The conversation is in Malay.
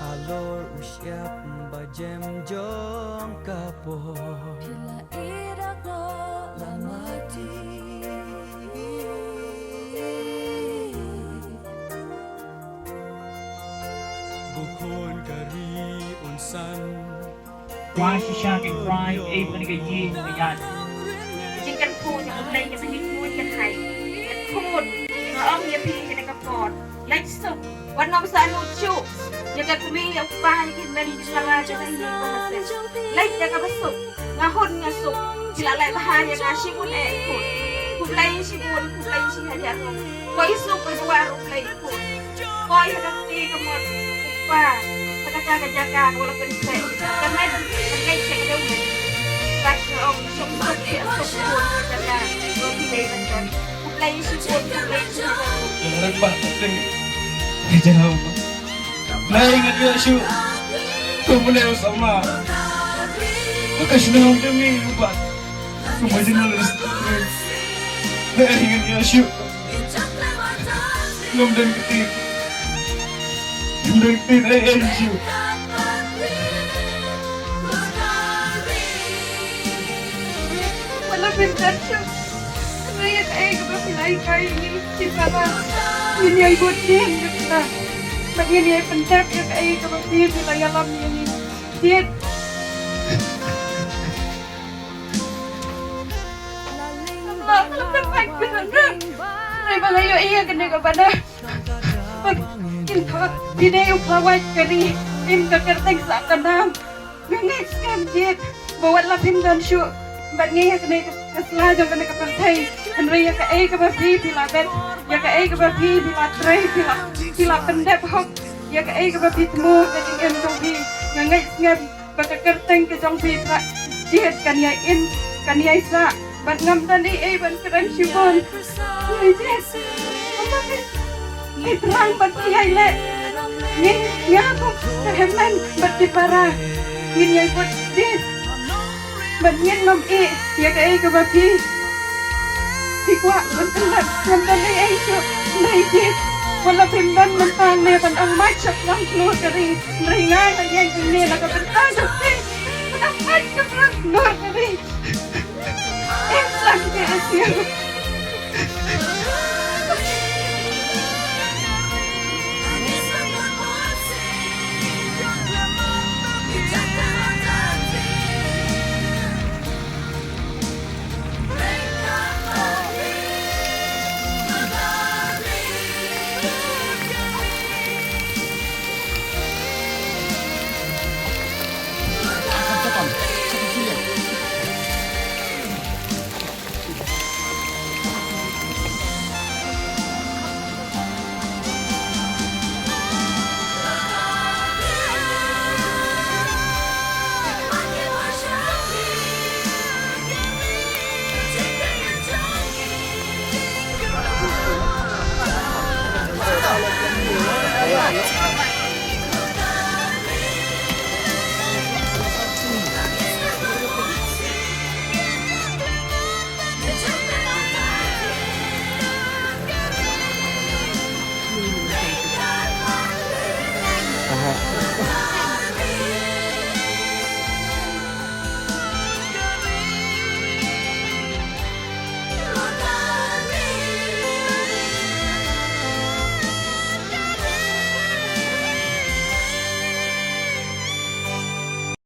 Alor usyap bajem jong kapor Bila irak lo lamati Bukon kari unsan Why she shout and cry, even a year in the yard. จึงกันพูดอย่างไรกันไม่พูดกันไทยกันพูดมาอ้อมเยียพีกันในกระปอดไล่สุกวันน้องสายลูชุยังกันมีเอาไปกินเป็นชาลาจะได้ยินก็มาเสร็จไล่ยังกันมาสุกงาหุ่นงาสุกจิละไล่มาหายังงาชิบุนเอ๋ขุดขุดไล่ชิบุนขุดไล่ชิฮะยารุก็อิสุกไปดูว่ารุไล่ขุดก็ยังกันตีกันหมดป้าพนักงานกันยาการวันละเป็นเศษกันไม่มันไล่เช็คเร็วเลยบัดองชมสุกเสียสุกบุญกันยาโดนที่เลยกันจนขุดไล่ชิบุนขุดไล่ชิฮะยารุ Orang batin, jauh. Lain ada syu, kau boleh sama. Maka senang demi lupa, kau macam mana sendiri. Lain ada syu, ngam dan ketir, lain syu. Walau pintar syu. Saya kayak keberpilai kayak ini cinta ini yang buat dia kita. Bagi dia pencat ya kayak keberpilai alam ini dia. Allah kalau terbaik benar. Saya malah yo iya kena kepada. Kita tidak upawat kari im kekerteng sakanam. Ngengit kan dia bawa lapin dan syu. Bagi ya kena keselah jangan kena kepercay. Henry ya kayak keberpi bila bet ya kayak keberpi bila tray bila pendep hok ya kayak keberpi temu ketinggian jongbi ngangai ngam baka kerteng ke jongbi pra jihat kan ya in kan ya isa ban ngam tadi ban keren shibon ya jihat apa ni terang ban kihai le ni aku keheman ban dipara ini ya buat jihat ban yen ngam ya kayak keberpi Hikwa, bentar, bentar ni Aisyah, naikit. Wala pindan mentang ni, bandang macam lang keluar dari Ryngkat yang ini nak